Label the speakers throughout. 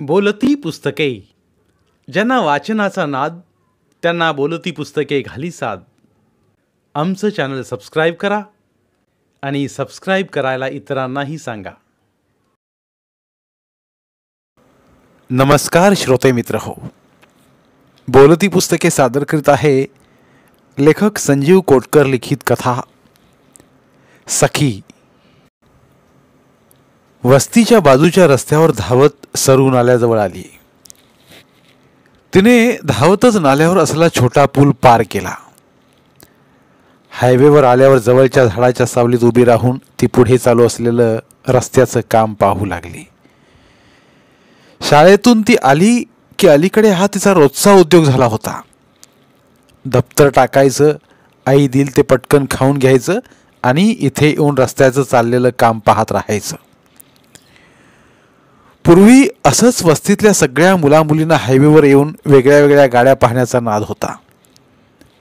Speaker 1: बोलती पुस्तके. ज्यांना वाचनाचा नाद त्यांना बोलती पुस्तके घाली साद. आमचं चॅनल सबस्क्राईब करा आणि सबस्क्राईब करायला इतरांनाही सांगा. नमस्कार श्रोते मित्र हो. बोलती पुस्तके सादर करीत आहे लेखक संजीव कोटकर लिखित कथा सखी. वस्तीच्या बाजूच्या रस्त्यावर धावत सरू नाल्याजवळ आली. तिने धावतच नाल्यावर असलेला छोटा पूल पार केला. हायवेवर आल्यावर जवळच्या झाडाच्या सावलीत उभी राहून ती पुढे चालू असलेलं रस्त्याचं काम पाहू लागली. शाळेतून ती आली की अलीकडे हा तिचा रोजचा उद्योग झाला होता. दप्तर टाकायचं, आई दिल ते पटकन खाऊन घ्यायचं आणि इथे येऊन रस्त्याचं चाललेलं काम पाहत राहायचं. पूर्वी असंच वस्तीतल्या सगळ्या मुलामुलींना हायवेवर येऊन वेगळ्या वेगळ्या गाड्या पाहण्याचा नाद होता.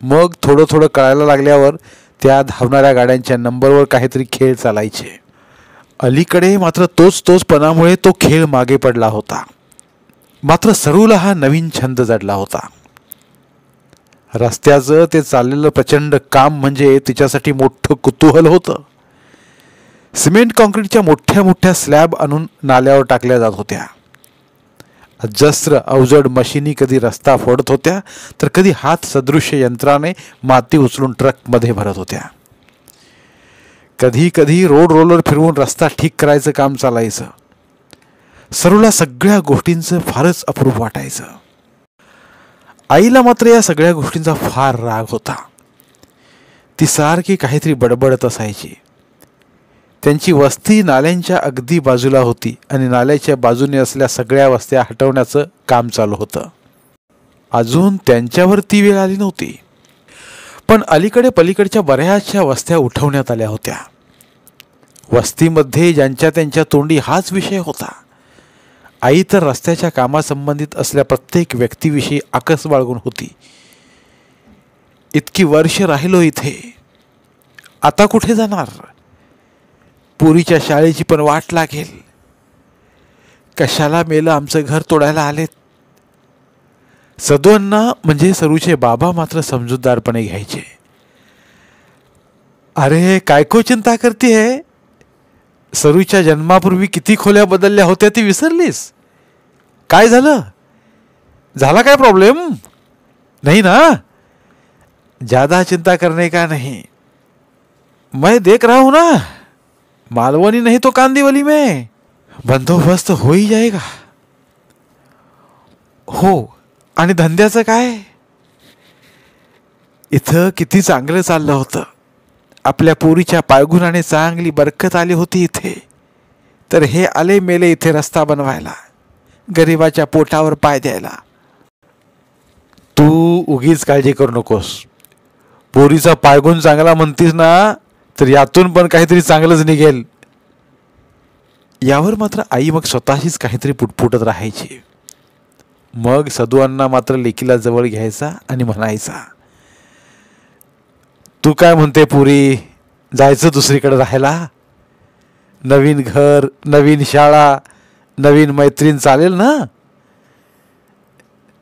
Speaker 1: मग थोडं थोडं कळायला लागल्यावर त्या धावणाऱ्या गाड्यांच्या नंबरवर काहीतरी खेळ चालायचे. अलीकडे मात्र तोचपणामुळे तो खेळ मागे पडला होता. मात्र सरूला हा नवीन छंद जडला होता. रस्त्याचं ते चाललेलं प्रचंड काम म्हणजे तिच्यासाठी मोठं कुतूहल होतं. सिमेंट कॉन्क्रीटच्या मोठ्या मोठ्या स्लॅब आणून नाल्यावर टाकल्या जात होत्या. अजस्र अवजड मशिनी कधी रस्ता फोडत होत्या तर कधी हात सदृश्य यंत्राने माती उचलून ट्रकमध्ये भरत होत्या. कधी कधी रोड रोलर फिरवून रस्ता ठीक करायचं काम चालायचं. सरूला सगळ्या गोष्टींचं फारच अप्रूप वाटायचं. आईला मात्र या सगळ्या गोष्टींचा फार राग होता. ती सारखी काहीतरी बडबडत असायची. त्यांची वस्ती नाल्यांच्या अगदी बाजूला होती आणि नाल्याच्या बाजूने असलेल्या सगळ्या वस्त्या हटवण्याचं काम चालू होतं. अजून त्यांच्यावर ती वेळ आली नव्हती, पण अलीकडे पलीकडच्या बऱ्याचशा वस्त्या उठवण्यात आल्या होत्या. वस्तीमध्ये ज्यांच्या त्यांच्या तोंडी हाच विषय होता. आई तर रस्त्याच्या कामासंबंधित असलेल्या प्रत्येक व्यक्तीविषयी आकस बाळगून होती. इतकी वर्ष राहिलो इथे, आता कुठे जाणार? पुरीच्या शाळेची पण वाट लागेल. कशाला मेलं आमचं घर तोडायला आलेत. सदुअण्णा म्हणजे सरूचे बाबा मात्र समजूतदारपणे घ्यायचे. अरे काय को चिंता करतीये? सरूच्या जन्मापूर्वी किती खोल्या बदलल्या होत्या ती विसरलीस? काय झालं? झाला काय प्रॉब्लेम? नहीं ना? ज्यादा चिंता करने का नहीं. मैं देख रहा हूं ना, मालवनी नहीं तो कांदीवली में बंदोबस्त हो ही जाएगा. हो, आणि धंद्याचं काय? इथं किती चांगलं चाललं होतं. आपल्या पोरीच्या पायगुणाने चांगली बरकत आली होती इथे, तर हे आले मेले इथे रस्ता बनवायला, गरिबाच्या पोटावर पाय द्यायला. तू उगीच काळजी करू नकोस. पोरीचा पायगुण चांगला म्हणतीस ना, तर यातून पण काहीतरी चांगलंच निघेल. यावर मात्र आई मग स्वतःशीच काहीतरी पुटपुटत राहायची. मग सदुअण्णा मात्र लेकीला जवळ घ्यायचा आणि म्हणायचा, तू काय म्हणते पुरी, जायचं दुसरीकडे राहायला? नवीन घर, नवीन शाळा, नवीन मैत्रीण चालेल ना?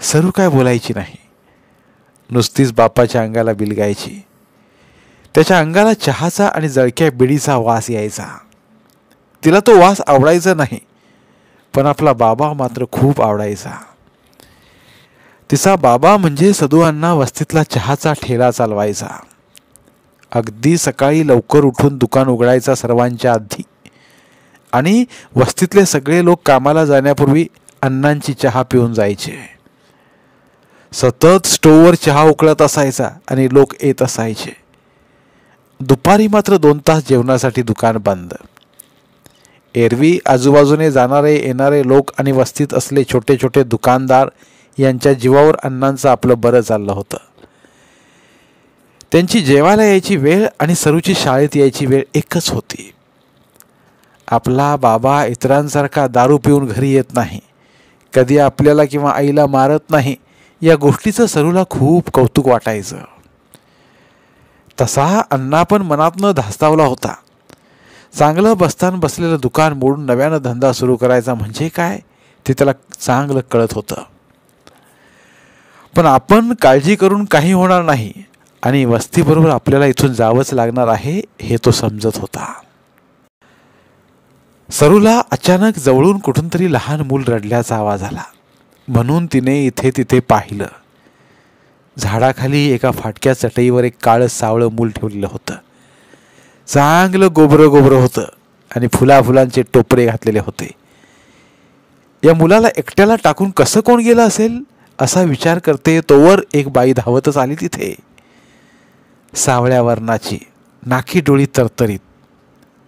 Speaker 1: सरू काय बोलायची नाही. नुसतीच बापाच्या अंगाला बिलगायची. त्याच्या अंगाला चहाचा आणि जळक्या बिडीचा वास यायचा. तिला तो वास आवडायचा नाही, पण आपला बाबा मात्र खूप आवडायचा. तिचा बाबा म्हणजे सदुअण्णा वस्तीतला चहाचा ठेला चालवायचा. अगदी सकाळी लवकर उठून दुकान उघडायचा सर्वांच्या आधी, आणि वस्तीतले सगळे लोक कामाला जाण्यापूर्वी अण्णांची चहा पिऊन जायचे. सतत स्टोववर चहा उकळत असायचा आणि लोक येत असायचे. दुपारी मात्र 2 तास जेवणासाठी दुकान बंद. एरवी आजूबाजूने जाणारे येणारे लोक आणि वस्तीत असले छोटे छोटे दुकानदार यांच्या जीवावर अण्णांचं आपलं बरं चाललं होतं. त्यांची जेवायला यायची वेळ आणि सरूची शाळेत यायची वेळ एकच होती. आपला बाबा इतरांसारखा दारू पिऊन घरी येत नाही, कधी आपल्याला किंवा आईला मारत नाही, या गोष्टीचं सरूला खूप कौतुक वाटायचं. तसा अण्णा पण मनात न धास्तावला होता. चांगलं बसतान बसलेलं दुकान मोडून नव्यानं धंदा सुरू करायचा म्हणजे काय ते त्याला चांगलं कळत होतं. पण आपण काळजी करून काही होणार नाही आणि वस्तीबरोबर आपल्याला इथून जावंच लागणार आहे हे तो समजत होता. सरूला अचानक जवळून कुठून तरी लहान मूल रडल्याचा आवाज आला. म्हणून तिने इथे तिथे पाहिलं. झाडाखाली एका फाटक्या चटईवर एक काळं सावळं मूल ठेवलेलं होतं. चांगलं गोबरं गोबरं होतं आणि फुलाफुलांचे टोपरे घातलेले होते. या मुलाला एकट्याला टाकून कसं कोण गेलं असेल असा विचार करते तोवर एक बाई धावतच आली तिथे. सावळ्या वर्णाची, नाकी डोळी तरतरीत,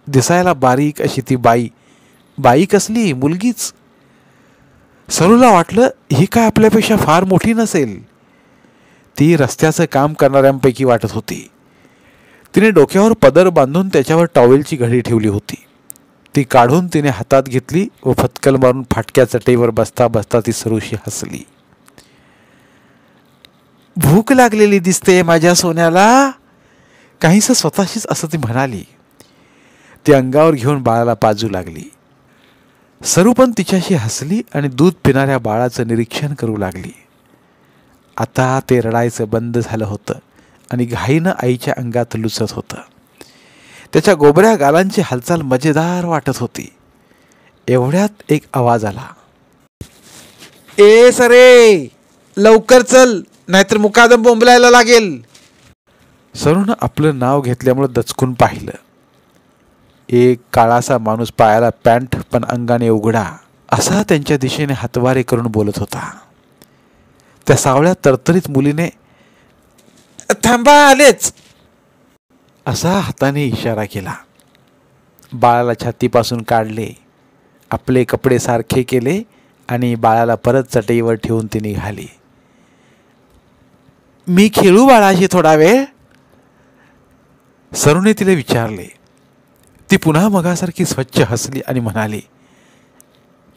Speaker 1: दिसायला बारीक अशी ती बाई. बाई कसली, मुलगीच. सरूला वाटलं ही काय आपल्यापेक्षा फार मोठी नसेल. ती रस्त्याचं काम करणाऱ्यांपैकी वाटत होती. तिने डोक्यावर पदर बांधून त्याच्यावर टॉवेलची घडी ठेवली होती. ती काढून तिने हातात घेतली व फटकल मारून फाटक्या चटईवर बसता बसता ती सरूशी हसली. भूक लागलेली दिसते माझ्या सोन्याला, काहीसं स्वतःशीच असं ती म्हणाली. ती अंगावर घेऊन बाळाला पाजू लागली. सरू पण तिच्याशी हसली आणि दूध पिणाऱ्या बाळाचं निरीक्षण करू लागली. आता ते रडायचं बंद झालं होतं आणि घाईनं आईच्या अंगात लुचत होतं. त्याच्या गोबऱ्या गालांची हालचाल मजेदार वाटत होती. एवढ्यात एक आवाज आला. ए सरे, लवकर चल, नाहीतर मुकादम बोंबलायला लागेल. सरूनं आपलं नाव घेतल्यामुळं दचकून पाहिलं. एक काळासा माणूस, पायाला पॅन्ट पण अंगाने उघडा, असा त्यांच्या दिशेने हातवारे करून बोलत होता. त्या सावळ्या तरतरीत मुलीने थांबा, आलेच, असा हाताने इशारा केला. बाळाला छातीपासून काढले, आपले कपडे सारखे केले आणि बाळाला परत चटईवर ठेवून ती निघाली. मी खेळू बाळाशी थोडा वेळ, सरूने तिला विचारले. ती पुन्हा मगासारखी स्वच्छ हसली आणि म्हणाली,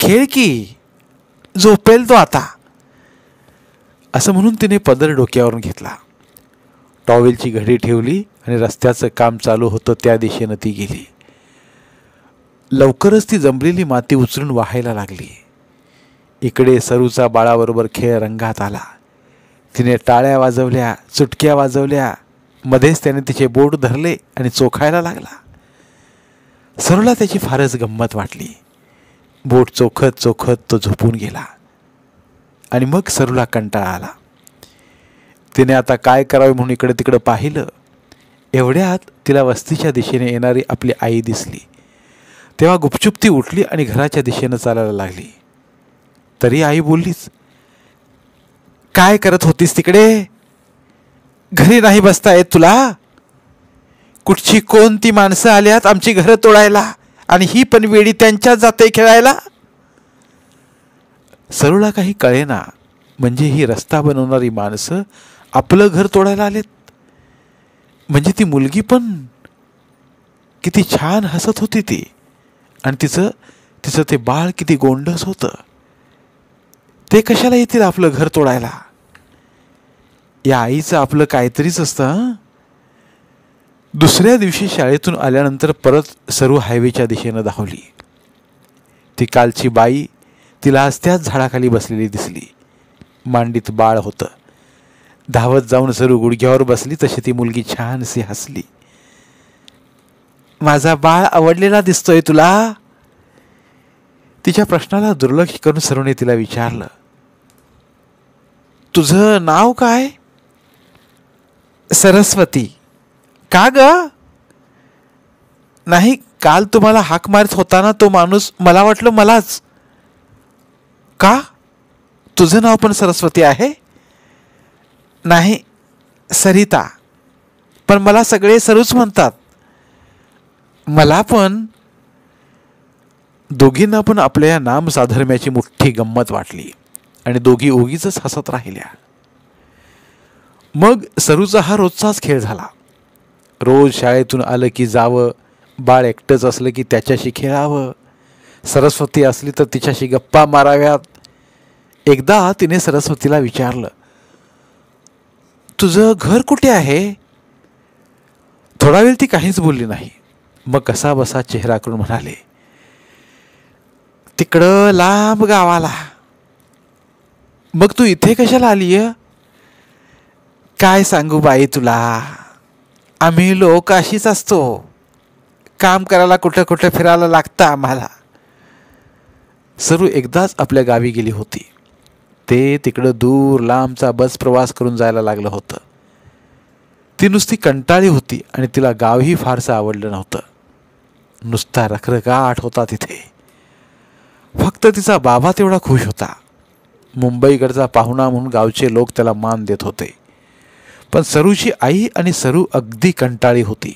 Speaker 1: खेळ की, झोपेल तो आता. असं म्हणून तिने पदर डोक्यावरून घेतला, टॉवेलची घडी ठेवली आणि रस्त्याचं काम चालू होतं त्या दिशेनं ती गेली. लवकरच ती जमलेली माती उचलून वाहायला लागली. इकडे सरूचा बाळाबरोबर खेळ रंगात आला. तिने टाळ्या वाजवल्या, चुटक्या वाजवल्या. मध्येच त्याने तिचे बोट धरले आणि चोखायला लागला. सरूला त्याची फारच गंमत वाटली. बोट चोखत चोखत तो झोपून गेला आणि मग सरूला कंटाळा आला. तिने आता काय करावे म्हणून इकडे तिकडे पाहिलं. एवढ्यात तिला वस्तीच्या दिशेने येणारी आपली आई दिसली. तेव्हा गुपचूप ती उठली आणि घराच्या दिशेनं चालायला लागली. तरी आई बोललीच, काय करत होतीस तिकडे? घरी नाही बसता येत तुला? कुठची कोणती माणसं आल्यात आमची घरं तोडायला आणि ही पण वेळी त्यांच्यात जाते खेळायला. सरूला काही कळेना. म्हणजे ही रस्ता बनवणारी माणसं आपलं घर तोडायला आलेत. म्हणजे ती मुलगी पण किती छान हसत होती ती, आणि तिचं ते बाळ किती गोंडस होतं. ते कशाला येतील आपलं घर तोडायला? या आईचं आपलं काहीतरीच असतं. दुसऱ्या दिवशी शाळेतून आल्यानंतर परत सरू हायवेच्या दिशेनं धावली. ती कालची बाई तिला आज त्याच झाडाखाली बसलेली दिसली. मांडीत बाळ होतं. धावत जाऊन सरू गुडघ्यावर बसली तशी ती मुलगी छानशी हसली. माझा बाळ आवडलेला दिसतोय तुला? तिच्या प्रश्नाला दुर्लक्ष करून सरूने तिला विचारलं, तुझं नाव काय? सरस्वती. का ग? नाही, काल तुम्हाला हाक मारत होता ना तो माणूस, मला वाटलं मलाच. का? तुझं नाव पण सरस्वती आहे? नाही, सरिता, पण मला सगळे सरूच म्हणतात. मला पण. दोघींना पण आपल्या या नाम साधर्म्याची मोठी गंमत वाटली आणि दोघी उगीच हसत राहिल्या. मग सरूचा हा रोजचाच खेळ झाला. रोज शाळेतून आलं की जावं, बाळ एकटंच असलं की त्याच्याशी खेळावं, सरस्वती असली तर तिच्याशी गप्पा माराव्यात. एकदा तिने सरस्वतीला विचारलं, तुझं घर कुठे आहे? थोडा वेळ ती काहीच बोलली नाही. मग कसा बसा चेहरा करून म्हणाले, तिकडं लांब गावाला. मग तू इथे कशाला आलीय? काय सांगू बाई तुला, आम्ही लोक अशीच असतो. काम करायला कुठं कुठं फिरायला लागतं आम्हाला. सरू एकदाच आपल्या गावी गेली होती. ते तिकडं दूर लांबचा बस प्रवास करून जायला लागलं होतं. ती नुसती कंटाळी होती आणि तिला गावही फारसं आवडलं नव्हतं. नुसता रखरखाट होता तिथे. फक्त तिचा बाबा तेवढा खुश होता. मुंबईकडचा पाहुणा म्हणून गावचे लोक त्याला मान देत होते. पण सरूची आई आणि सरू अगदी कंटाळी होती.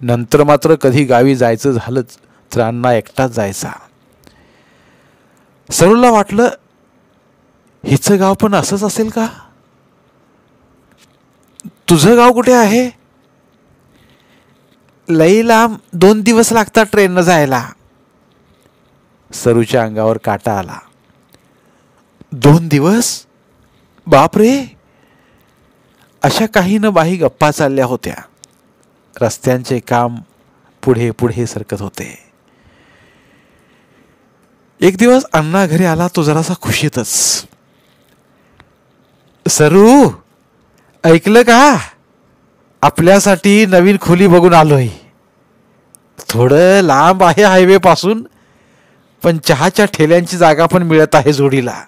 Speaker 1: नंतर मात्र कधी गावी जायचं झालंच तर अण्णा एकटाच जायचा. सरूला वाटलं, हिचं गाव पण असंच असेल का? तुझं गाव कुठे आहे? लई लांब, 2 दिवस लागतात ट्रेननं जायला. सरूच्या अंगावर काटा आला. 2 दिवस? बापरे. अशा काही न बाही गप्पा चालल्या होत्या. रस्त्यांचे काम पुढे पुढे सरकत होते. एक दिवस अण्णा घरी आला तो जरासा खुशीतच. सरू, ऐकलं का? आपल्यासाठी नवीन खोली बघून आलोय. थोडं लांब आहे हायवे पासून, पण चहाच्या ठेल्यांची जागा पण मिळत आहे जोडीला.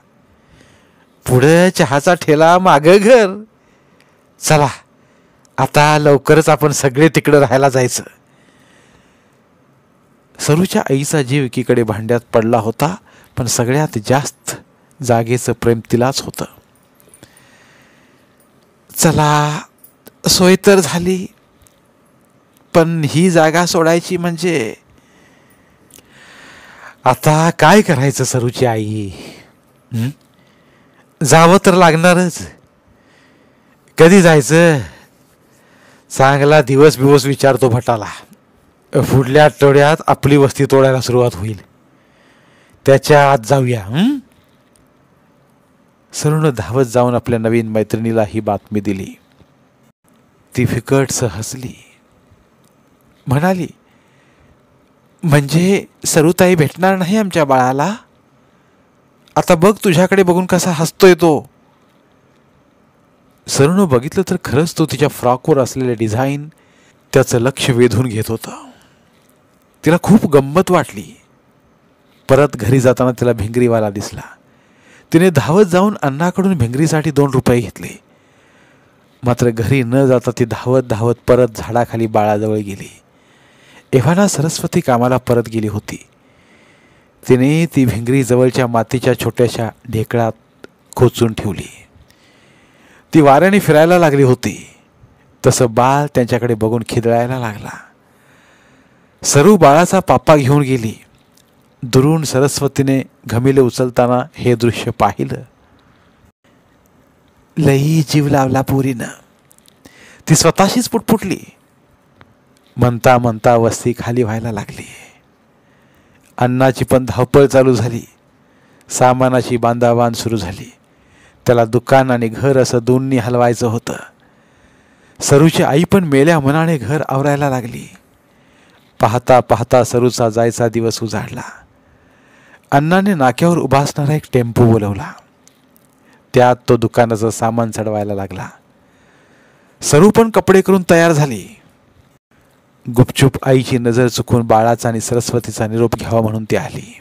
Speaker 1: पुढं चहाचा ठेला, मागं घर. चला आता लवकरच आपण सगळे तिकडे राहायला जायचं. सरूच्या आईचा जीव एकीकडे भांड्यात पडला होता, पण सगळ्यात जास्त जागेचं प्रेम तिलाच होतं. चला, सोय तर झाली, पण ही जागा सोडायची म्हणजे आता काय करायचं सरूची आई? जावं तर लागणारच. कधी जायचं? चांगला दिवस विचारतो भटाला. पुढल्या आठवड्यात आपली वस्ती तोडायला सुरुवात होईल, त्याच्या आत जाऊया. सरूनं धावत जाऊन आपल्या नवीन मैत्रिणीला ही बातमी दिली. ती फिकटसं हसली, म्हणाली, म्हणजे सरूताई भेटणार नाही आमच्या बाळाला? आता बघ तुझ्याकडे बघून कसा हसतोय तो. सरूनं बघितलं तर खरंच तो तिच्या फ्रॉकवर असलेले डिझाईन त्याचं लक्ष वेधून घेत होता. तिला खूप गंमत वाटली. परत घरी जाताना तिला भिंगरीवाला दिसला. तिने धावत जाऊन अण्णाकडून भिंगरीसाठी 2 रुपये घेतले. मात्र घरी न जाता ती धावत धावत परत झाडाखाली बाळाजवळ गेली. एव्हाना सरस्वती कामाला परत गेली होती. तिने ती भिंगरी जवळच्या मातीच्या छोट्याशा ढेकळात खोचून ठेवली. ती वाऱ्याने फिरायला लागली होती. तसं बाळ त्यांच्याकडे बघून खिदळायला लागला. सरू बाळाचा पापा घेऊन गेली. दुरून सरस्वतीने घमिले उचलताना हे दृश्य पाहिलं. लई जीव लावला पोरीनं. ती स्वतःशीच पुटपुटली. म्हणता म्हणता वस्ती खाली व्हायला लागली. अण्णाची पण धावपळ चालू झाली. सामानाची बांधाबांध सुरू झाली. त्याला दुकान आणि घर असं दोन्ही हलवायचं होतं. सरूची आई पण मेल्या मनाने घर आवरायला लागली. पाहता पाहता सरूचा जायचा दिवस उजाडला. अण्णाने नाक्यावर उभा असणारा एक टेम्पो बोलवला. त्यात तो दुकानाचं सामान चढवायला लागला. सरू पण कपडे करून तयार झाली. गुपचूप आईची नजर चुकून बाळाचा आणि सरस्वतीचा निरोप घ्यावा म्हणून ती आली.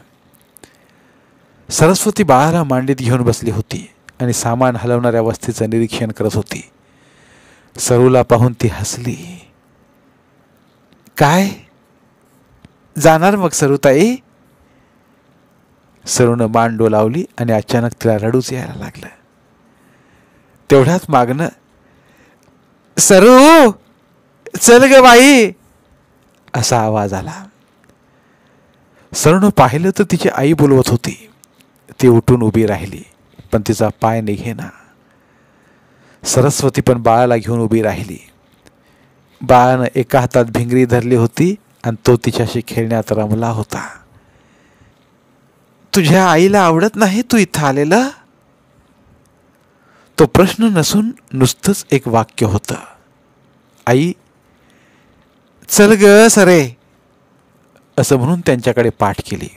Speaker 1: सरस्वती बाळाला मांडीत घेऊन बसली होती आणि सामान हलवणाऱ्या वस्तीचं निरीक्षण करत होती. सरूला पाहून ती हसली. काय जाणार मग सरूताई? सरूनं मान डोलावली आणि अचानक तिला रडूच यायला लागलं. तेवढ्यात मागणं, सरू चल ग बाई, असा आवाज आला. सरूनं पाहिलं तर तिची आई बोलवत होती. ती उठून उभी राहिली, पण तिचा पाय निघेना. सरस्वती पण बाळाला घेऊन उभी राहिली. बाळानं एका हातात भिंगरी धरली होती आणि तो तिच्याशी खेळण्यात रमला होता. तुझ्या आईला आवडत नाही तू इथं आलेलं? तो प्रश्न नसून नुसतंच एक वाक्य होतं. आई चल ग सरे, असं म्हणून त्यांच्याकडे पाठ केली.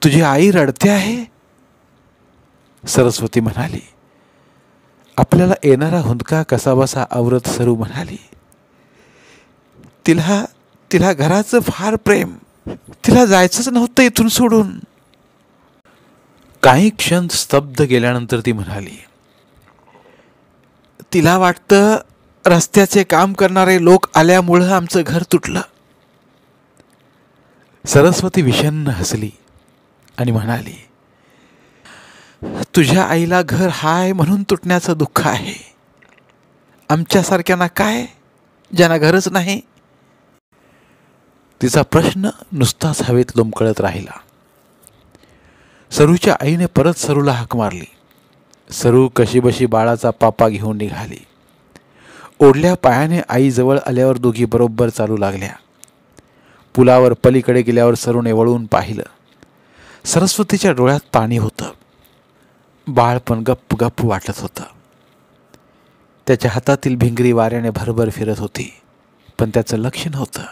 Speaker 1: तुझी आई रडते आहे. सरस्वती म्हणाली. आपल्याला येणारा हुंदका कसाबसा आवरत सरू म्हणाली, तिला घराचं फार प्रेम. तिला जायचंच नव्हतं इथून सोडून. काही क्षण स्तब्ध गेल्यानंतर ती म्हणाली, तिला वाटतं रस्त्याचे काम करणारे लोक आल्यामुळं आमचं घर तुटलं. सरस्वती विषण्ण हसली आणि म्हणाली, तुझ्या आईला घर हाय म्हणून तुटण्याचं दुःख आहे. आमच्यासारख्यांना काय, ज्यांना घरच नाही. तिचा प्रश्न नुसताच हवेत लोंबकळत राहिला. सरूच्या आईने परत सरूला हाक मारली. सरू कशीबशी बाळाचा पापा घेऊन निघाली. ओढल्या पायाने आईजवळ आल्यावर दोघी बरोबर चालू लागल्या. पुलावर पलीकडे गेल्यावर सरूने वळून पाहिलं. सरस्वतीच्या डोळ्यात पाणी होतं. बाळ पण गप्प गप्प वाटत होतं. त्याच्या हातातील भिंगरी वाऱ्याने भरभर फिरत होती, पण त्याचं लक्ष नव्हतं.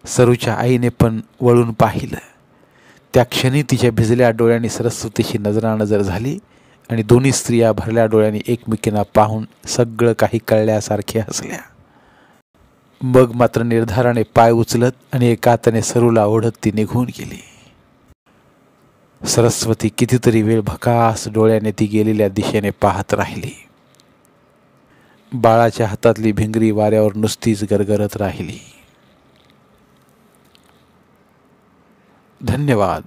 Speaker 1: सरूच्या आईने पण वळून पाहिलं. त्या क्षणी तिच्या भिजल्या डोळ्यांनी सरस्वतीशी नजरानजर झाली आणि दोन्ही स्त्रिया भरल्या डोळ्यांनी एकमेकींना पाहून सगळं काही कळल्यासारखे हसल्या. मग मात्र निर्धाराने पाय उचलत आणि एका हाताने सरूला ओढत ती निघून गेली. सरस्वती कितीतरी वेळ भकास डोळ्याने ती गेलेल्या दिशेने पाहत राहिली. बाळाच्या हातातली भिंगरी वाऱ्यावर नुसतीच गरगरत राहिली. धन्यवाद.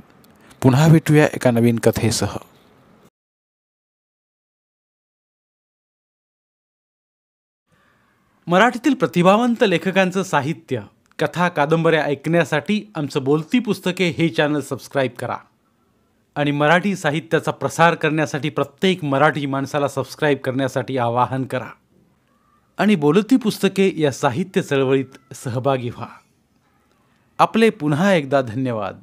Speaker 1: पुन्हा भेटूया एका नवीन कथेसह.
Speaker 2: मराठीतील प्रतिभावंत लेखकांचं साहित्य, कथा, कादंबऱ्या ऐकण्यासाठी आमचं बोलती पुस्तके हे चॅनल सबस्क्राईब करा आणि मराठी साहित्याचा प्रसार करण्यासाठी प्रत्येक मराठी माणसाला सबस्क्राईब करण्यासाठी आवाहन करा आणि बोलती पुस्तके या साहित्य चळवळीत सहभागी व्हा. आपले पुन्हा एकदा धन्यवाद.